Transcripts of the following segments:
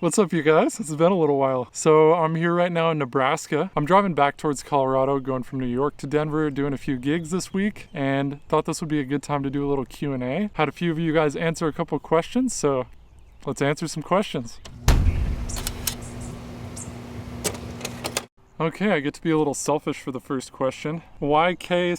What's up, you guys? It's been a little while. So I'm here right now in Nebraska. I'm driving back towards Colorado, going from New York to Denver, doing a few gigs this week, and thought this would be a good time to do a little Q&A. Had a few of you guys answer a couple questions, so let's answer some questions. Okay, I get to be a little selfish for the first question. YK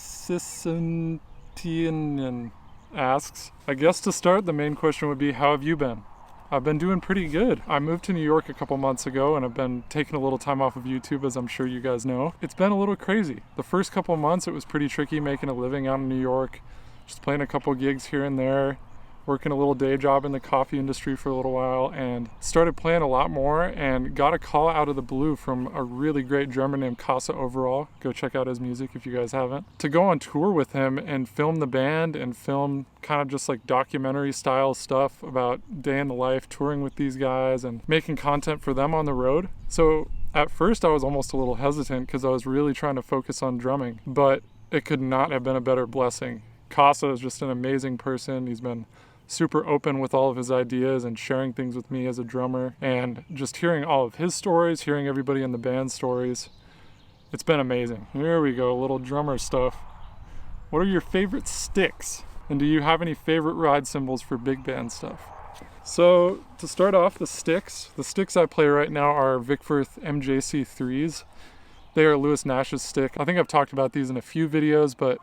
Sisentian asks, I guess to start, the main question would be, how have you been? I've been doing pretty good. I moved to New York a couple months ago and I've been taking a little time off of YouTube, as I'm sure you guys know. It's been a little crazy. The first couple months it was pretty tricky making a living out in New York, just playing a couple gigs here and there, working a little day job in the coffee industry for a little while, and started playing a lot more and got a call out of the blue from a really great drummer named Casa Overall. Go check out his music if you guys haven't. To go on tour with him and film the band and film kind of just like documentary style stuff about day in the life, touring with these guys and making content for them on the road. So at first I was almost a little hesitant because I was really trying to focus on drumming, but it could not have been a better blessing. Casa is just an amazing person. He's been super open with all of his ideas and sharing things with me as a drummer, and just hearing all of his stories, hearing everybody in the band stories. It's been amazing. Here we go, a little drummer stuff. What are your favorite sticks? And do you have any favorite ride cymbals for big band stuff? So to start off, the sticks I play right now are Vickforth MJC3s. They are Lewis Nash's stick. I think I've talked about these in a few videos, but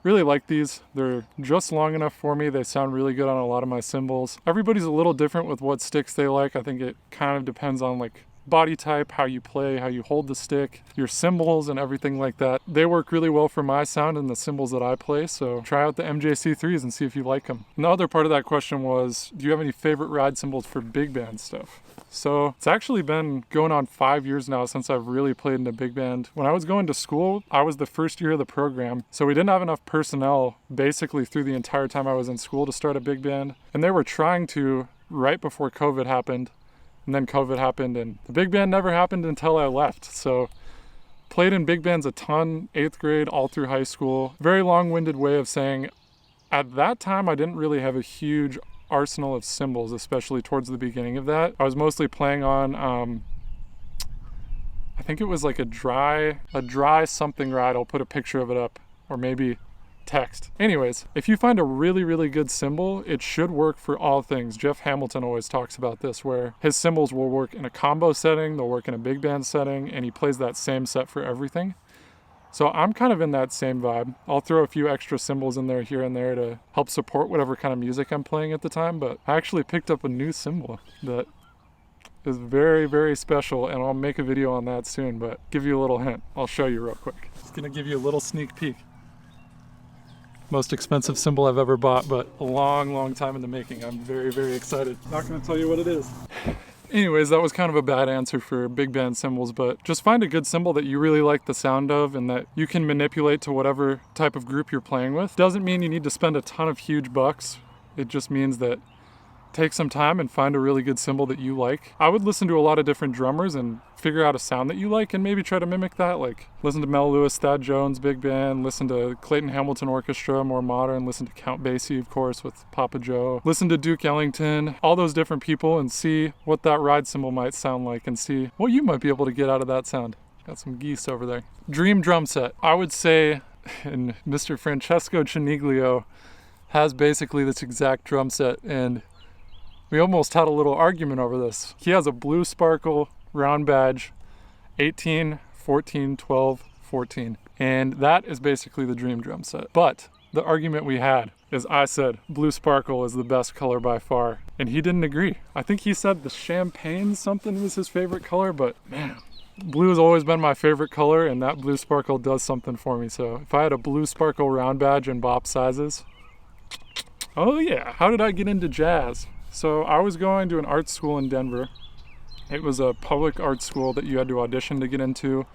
really like these. They're just long enough for me. They sound really good on a lot of my cymbals. Everybody's a little different with what sticks they like. I think it kind of depends on like body type, how you play, how you hold the stick, your cymbals and everything like that. They work really well for my sound and the cymbals that I play, so try out the MJC3s and see if you like them. And the other part of that question was, do you have any favorite ride cymbals for big band stuff? So it's actually been going on 5 years now since I've really played in a big band. When I was going to school, I was the first year of the program, so we didn't have enough personnel basically through the entire time I was in school to start a big band. And they were trying to right before COVID happened, and then COVID happened, and the big band never happened until I left. So played in big bands a ton, 8th grade, all through high school. Very long-winded way of saying, at that time I didn't really have a huge arsenal of cymbals, especially towards the beginning of that. I was mostly playing on, I think it was like a dry something ride. I'll put a picture of it up, or maybe text. Anyways, if you find a really, really good cymbal, it should work for all things. Jeff Hamilton always talks about this, where his cymbals will work in a combo setting, they'll work in a big band setting, and he plays that same set for everything. So I'm kind of in that same vibe. I'll throw a few extra cymbals in there here and there to help support whatever kind of music I'm playing at the time, but I actually picked up a new cymbal that is very, very special, and I'll make a video on that soon, but give you a little hint. I'll show you real quick. Just gonna give you a little sneak peek. Most expensive cymbal I've ever bought, but a long, long time in the making. I'm very, very excited. Not gonna tell you what it is. Anyways, that was kind of a bad answer for big band cymbals, but just find a good cymbal that you really like the sound of and that you can manipulate to whatever type of group you're playing with. Doesn't mean you need to spend a ton of huge bucks. It just means that take some time and find a really good cymbal that you like. I would listen to a lot of different drummers and figure out a sound that you like and maybe try to mimic that. Like listen to Mel Lewis, Thad Jones, big band, listen to Clayton Hamilton Orchestra, more modern, listen to Count Basie, of course, with Papa Joe, listen to Duke Ellington, all those different people, and see what that ride cymbal might sound like and see what you might be able to get out of that sound. Got some geese over there. Dream drum set. I would say, and Mr. Francesco Ciniglio has basically this exact drum set, and we almost had a little argument over this. He has a blue sparkle round badge, 18, 14, 12, 14. And that is basically the dream drum set. But the argument we had is I said blue sparkle is the best color by far. And he didn't agree. I think he said the champagne something was his favorite color, but man, blue has always been my favorite color, and that blue sparkle does something for me. So if I had a blue sparkle round badge in bop sizes, oh yeah. How did I get into jazz? So I was going to an art school in Denver. It was a public art school that you had to audition to get into.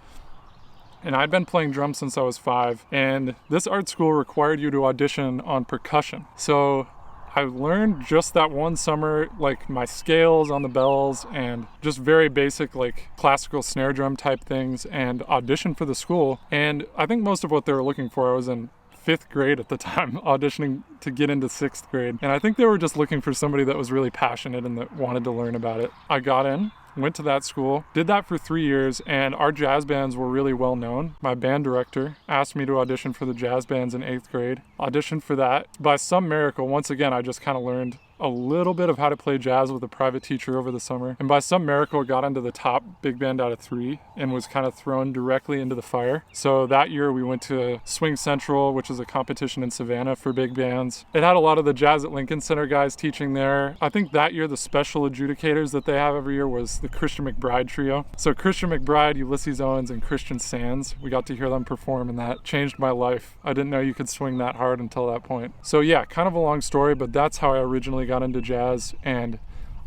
And I'd been playing drums since I was 5. And this art school required you to audition on percussion. So I learned just that one summer, like my scales on the bells and just very basic like classical snare drum type things, and auditioned for the school. And I think most of what they were looking for, I was in 5th grade at the time, auditioning to get into 6th grade. And I think they were just looking for somebody that was really passionate and that wanted to learn about it. I got in, went to that school, did that for 3 years, and our jazz bands were really well known. My band director asked me to audition for the jazz bands in 8th grade. Auditioned for that. By some miracle, once again, I just kind of learned a little bit of how to play jazz with a private teacher over the summer. And by some miracle, got into the top big band out of 3 and was kind of thrown directly into the fire. So that year we went to Swing Central, which is a competition in Savannah for big bands. It had a lot of the Jazz at Lincoln Center guys teaching there. I think that year the special adjudicators that they have every year was the Christian McBride trio. So Christian McBride, Ulysses Owens, and Christian Sands, we got to hear them perform, and that changed my life. I didn't know you could swing that hard until that point. So yeah, kind of a long story, but that's how I originally got into jazz. And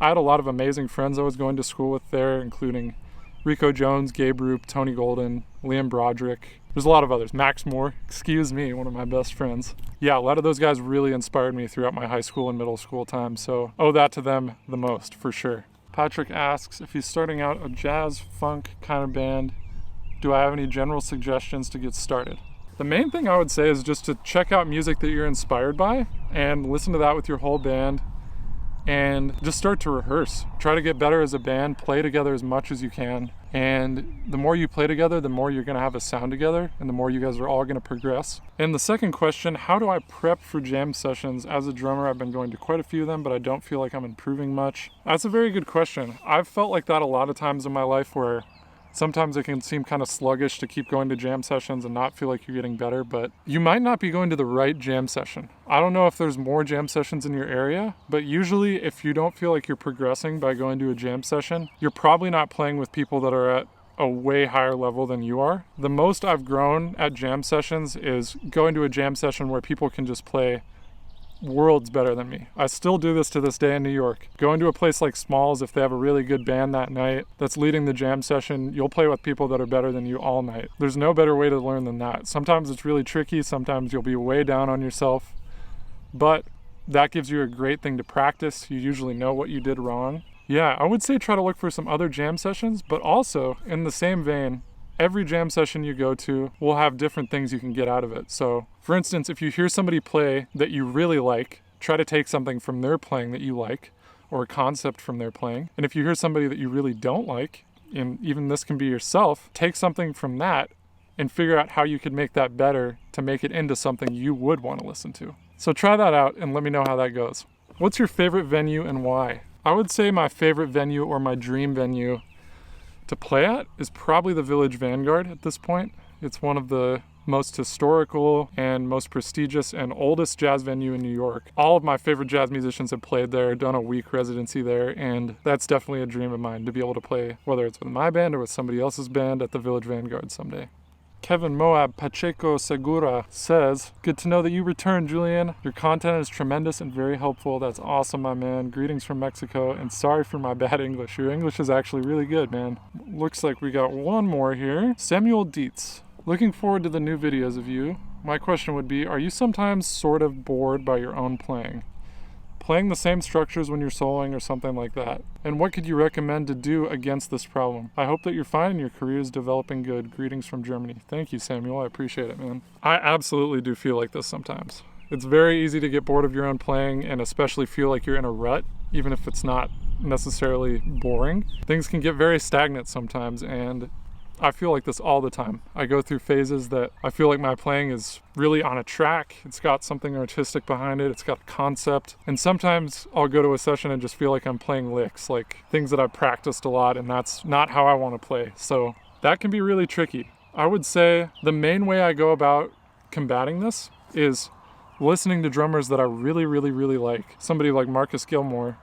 I had a lot of amazing friends I was going to school with there, including Rico Jones, Gabe Roop, Tony Golden, Liam Broderick. There's a lot of others. Max Moore, excuse me, one of my best friends. Yeah, a lot of those guys really inspired me throughout my high school and middle school time, so owe that to them the most, for sure. Patrick asks if he's starting out a jazz funk kind of band, do I have any general suggestions to get started? The main thing I would say is just to check out music that you're inspired by and listen to that with your whole band and just start to rehearse. Try to get better as a band, play together as much as you can. And the more you play together, the more you're gonna have a sound together and the more you guys are all gonna progress. And the second question, how do I prep for jam sessions? As a drummer, I've been going to quite a few of them, but I don't feel like I'm improving much. That's a very good question. I've felt like that a lot of times in my life where sometimes it can seem kind of sluggish to keep going to jam sessions and not feel like you're getting better, but you might not be going to the right jam session. I don't know if there's more jam sessions in your area, but usually if you don't feel like you're progressing by going to a jam session, you're probably not playing with people that are at a way higher level than you are. The most I've grown at jam sessions is going to a jam session where people can just play worlds better than me. I still do this to this day in New York. Going to a place like Smalls, if they have a really good band that night that's leading the jam session, you'll play with people that are better than you all night. There's no better way to learn than that. Sometimes it's really tricky, sometimes you'll be way down on yourself, but that gives you a great thing to practice. You usually know what you did wrong. Yeah, I would say try to look for some other jam sessions, but also in the same vein, every jam session you go to will have different things you can get out of it. So, for instance, if you hear somebody play that you really like, try to take something from their playing that you like, or a concept from their playing. And if you hear somebody that you really don't like, and even this can be yourself, take something from that and figure out how you could make that better to make it into something you would want to listen to. So try that out and let me know how that goes. What's your favorite venue and why? I would say my favorite venue or my dream venue to play at is probably the Village Vanguard at this point. It's one of the most historical and most prestigious and oldest jazz venue in New York. All of my favorite jazz musicians have played there, done a week residency there, and that's definitely a dream of mine to be able to play, whether it's with my band or with somebody else's band, at the Village Vanguard someday. Kevin Moab Pacheco Segura says, good to know that you returned, Julian. Your content is tremendous and very helpful. That's awesome, my man. Greetings from Mexico, and sorry for my bad English. Your English is actually really good, man. Looks like we got one more here. Samuel Dietz. Looking forward to the new videos of you. My question would be, are you sometimes sort of bored by your own playing? Playing the same structures when you're soloing or something like that? And what could you recommend to do against this problem? I hope that you're fine and your career is developing good. Greetings from Germany. Thank you, Samuel. I appreciate it, man. I absolutely do feel like this sometimes. It's very easy to get bored of your own playing and especially feel like you're in a rut, even if it's not necessarily boring. Things can get very stagnant sometimes, and I feel like this all the time. I go through phases that I feel like my playing is really on a track. It's got something artistic behind it. It's got a concept. And sometimes I'll go to a session and just feel like I'm playing licks, like things that I've practiced a lot, and that's not how I want to play. So that can be really tricky. I would say the main way I go about combating this is listening to drummers that I really, really, really like. Somebody like Marcus Gilmore,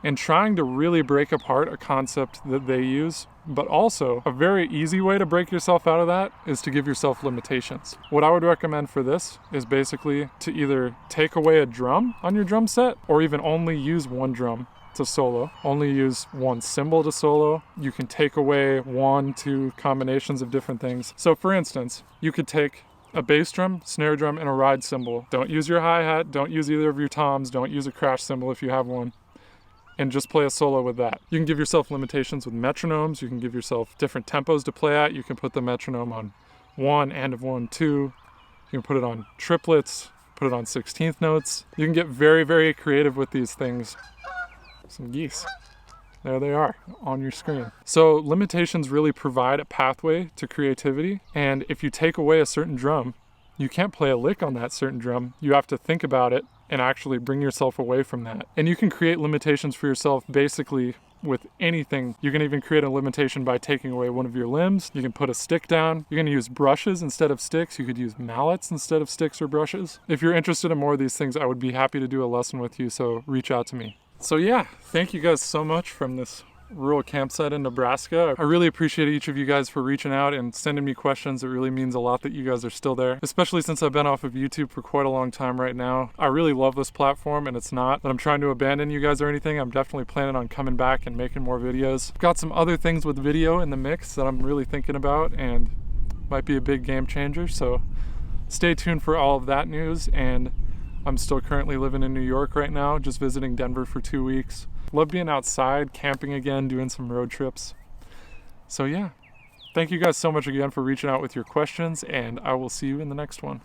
and trying to really break apart a concept that they use. But also, a very easy way to break yourself out of that is to give yourself limitations. What I would recommend for this is basically to either take away a drum on your drum set, or even only use one drum to solo. Only use one cymbal to solo. You can take away 1-2 combinations of different things. So for instance, you could take a bass drum, snare drum, and a ride cymbal. Don't use your hi-hat, don't use either of your toms, don't use a crash cymbal if you have one, and just play a solo with that. You can give yourself limitations with metronomes. You can give yourself different tempos to play at. You can put the metronome on 1, end of 1, 2. You You can put it on triplets, put it on 16th notes. You can get very, very creative with these things. Some geese. There they are on your screen. So limitations really provide a pathway to creativity. And if you take away a certain drum, you can't play a lick on that certain drum. You have to think about it and actually bring yourself away from that. And you can create limitations for yourself basically with anything. You can even create a limitation by taking away one of your limbs. You can put a stick down. You're gonna use brushes instead of sticks. You could use mallets instead of sticks or brushes. If you're interested in more of these things, I would be happy to do a lesson with you, so reach out to me. So yeah, thank you guys so much from this rural campsite in Nebraska. I really appreciate each of you guys for reaching out and sending me questions. It really means a lot that you guys are still there, especially since I've been off of YouTube for quite a long time right now. I really love this platform, and it's not that I'm trying to abandon you guys or anything. I'm definitely planning on coming back and making more videos. I've got some other things with video in the mix that I'm really thinking about and might be a big game changer, so stay tuned for all of that news. And I'm still currently living in New York right now, just visiting Denver for 2 weeks. Love being outside, camping again, doing some road trips. So yeah, thank you guys so much again for reaching out with your questions, and I will see you in the next one.